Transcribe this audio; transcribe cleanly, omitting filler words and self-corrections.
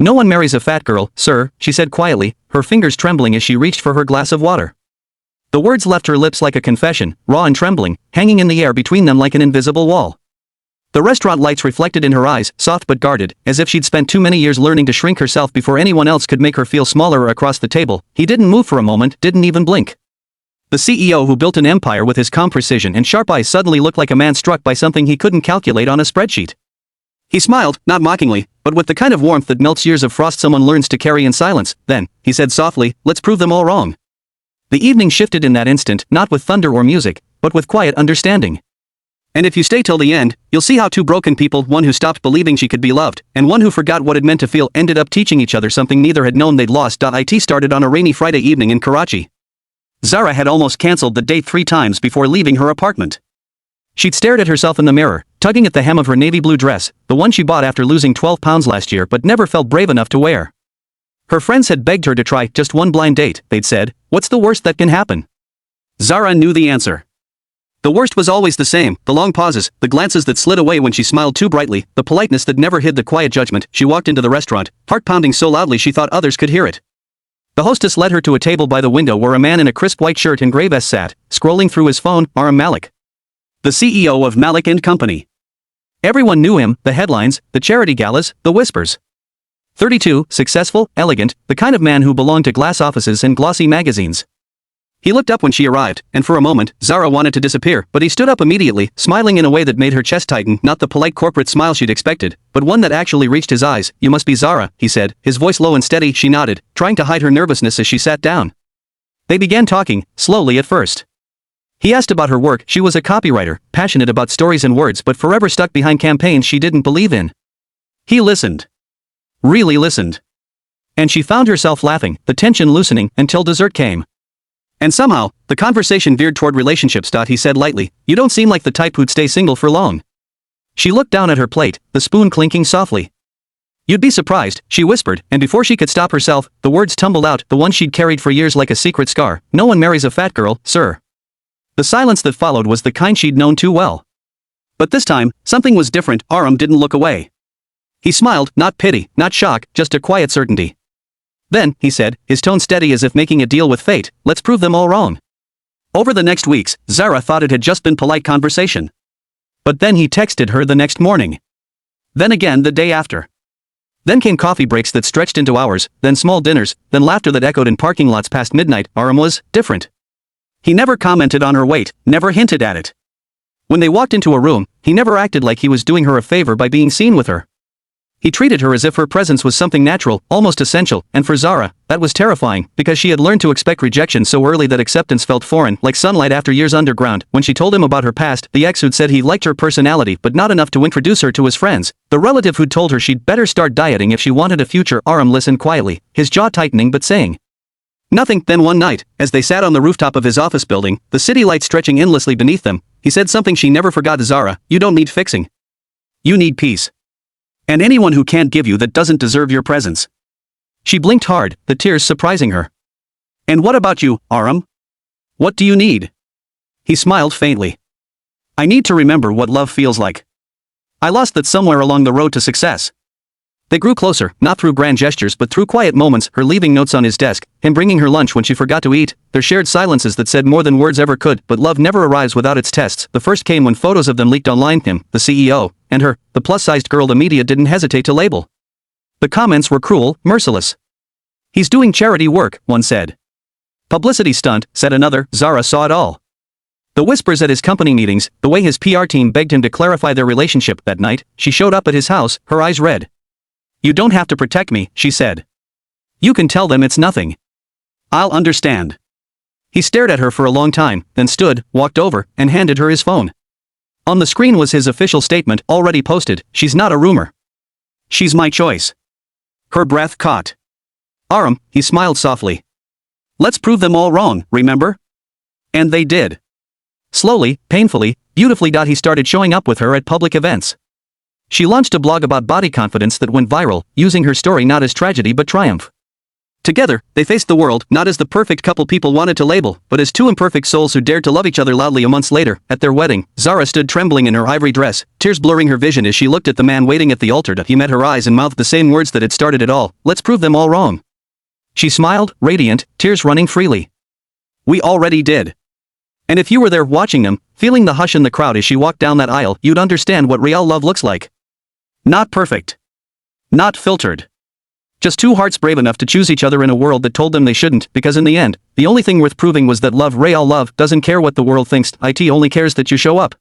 No one marries a fat girl, sir, she said quietly, her fingers trembling as she reached for her glass of water. The words left her lips like a confession, raw and trembling, hanging in the air between them like an invisible wall. The restaurant lights reflected in her eyes, soft but guarded, as if she'd spent too many years learning to shrink herself before anyone else could make her feel smaller. Across the table, he didn't move for a moment, didn't even blink. The CEO who built an empire with his calm precision and sharp eyes suddenly looked like a man struck by something he couldn't calculate on a spreadsheet. He smiled, not mockingly, but with the kind of warmth that melts years of frost someone learns to carry in silence. Then, he said softly, let's prove them all wrong. The evening shifted in that instant, not with thunder or music, but with quiet understanding. And if you stay till the end, you'll see how two broken people, one who stopped believing she could be loved, and one who forgot what it meant to feel, ended up teaching each other something neither had known they'd lost. It started on a rainy Friday evening in Karachi. Zara had almost cancelled the date 3 times before leaving her apartment. She'd stared at herself in the mirror, tugging at the hem of her navy blue dress, the one she bought after losing 12 pounds last year but never felt brave enough to wear. Her friends had begged her to try just one blind date. They'd said, what's the worst that can happen? Zara knew the answer. The worst was always the same, the long pauses, the glances that slid away when she smiled too brightly, the politeness that never hid the quiet judgment. She walked into the restaurant, heart pounding so loudly she thought others could hear it. The hostess led her to a table by the window where a man in a crisp white shirt and gray vest sat, scrolling through his phone. Aram Malik, the CEO of Malik & Company. Everyone knew him, the headlines, the charity galas, the whispers. 32, successful, elegant, the kind of man who belonged to glass offices and glossy magazines. He looked up when she arrived, and for a moment, Zara wanted to disappear, but he stood up immediately, smiling in a way that made her chest tighten, not the polite corporate smile she'd expected, but one that actually reached his eyes. You must be Zara, he said, his voice low and steady. She nodded, trying to hide her nervousness as she sat down. They began talking, slowly at first. He asked about her work. She was a copywriter, passionate about stories and words but forever stuck behind campaigns she didn't believe in. He listened. Really listened. And she found herself laughing, the tension loosening, until dessert came. And somehow, the conversation veered toward relationships. He said lightly, you don't seem like the type who'd stay single for long. She looked down at her plate, the spoon clinking softly. You'd be surprised, she whispered, and before she could stop herself, the words tumbled out, the one she'd carried for years like a secret scar. No one marries a fat girl, sir. The silence that followed was the kind she'd known too well. But this time, something was different. Aram didn't look away. He smiled, not pity, not shock, just a quiet certainty. Then, he said, his tone steady as if making a deal with fate, let's prove them all wrong. Over the next weeks, Zara thought it had just been polite conversation. But then he texted her the next morning. Then again the day after. Then came coffee breaks that stretched into hours, then small dinners, then laughter that echoed in parking lots past midnight. Aram was different. He never commented on her weight, never hinted at it. When they walked into a room, he never acted like he was doing her a favor by being seen with her. He treated her as if her presence was something natural, almost essential, and for Zara, that was terrifying, because she had learned to expect rejection so early that acceptance felt foreign, like sunlight after years underground. When she told him about her past, the ex who'd said he liked her personality but not enough to introduce her to his friends, the relative who'd told her she'd better start dieting if she wanted a future, Aram listened quietly, his jaw tightening but saying nothing. Then one night, as they sat on the rooftop of his office building, the city light stretching endlessly beneath them, he said something she never forgot. Zara, you don't need fixing. You need peace. And anyone who can't give you that doesn't deserve your presence. She blinked hard, the tears surprising her. And what about you, Aram? What do you need? He smiled faintly. I need to remember what love feels like. I lost that somewhere along the road to success. They grew closer, not through grand gestures but through quiet moments, her leaving notes on his desk, him bringing her lunch when she forgot to eat, their shared silences that said more than words ever could. But love never arrives without its tests. The first came when photos of them leaked online, him, the CEO, and her, the plus-sized girl the media didn't hesitate to label. The comments were cruel, merciless. He's doing charity work, one said. Publicity stunt, said another. Zara saw it all. The whispers at his company meetings, the way his PR team begged him to clarify their relationship. That night, she showed up at his house, her eyes red. You don't have to protect me, she said. You can tell them it's nothing. I'll understand. He stared at her for a long time, then stood, walked over, and handed her his phone. On the screen was his official statement, already posted. She's not a rumor. She's my choice. Her breath caught. Aram, he smiled softly. Let's prove them all wrong, remember? And they did. Slowly, painfully, beautifully. He started showing up with her at public events. She launched a blog about body confidence that went viral, using her story not as tragedy but triumph. Together, they faced the world, not as the perfect couple people wanted to label, but as two imperfect souls who dared to love each other loudly. Months later, at their wedding, Zara stood trembling in her ivory dress, tears blurring her vision as she looked at the man waiting at the altar. He met her eyes and mouthed the same words that had started it all: "Let's prove them all wrong." She smiled, radiant, tears running freely. "We already did. And if you were there watching them, feeling the hush in the crowd as she walked down that aisle, you'd understand what real love looks like. Not perfect. Not filtered. Just two hearts brave enough to choose each other in a world that told them they shouldn't, because in the end, the only thing worth proving was that love, real love, doesn't care what the world thinks, it only cares that you show up."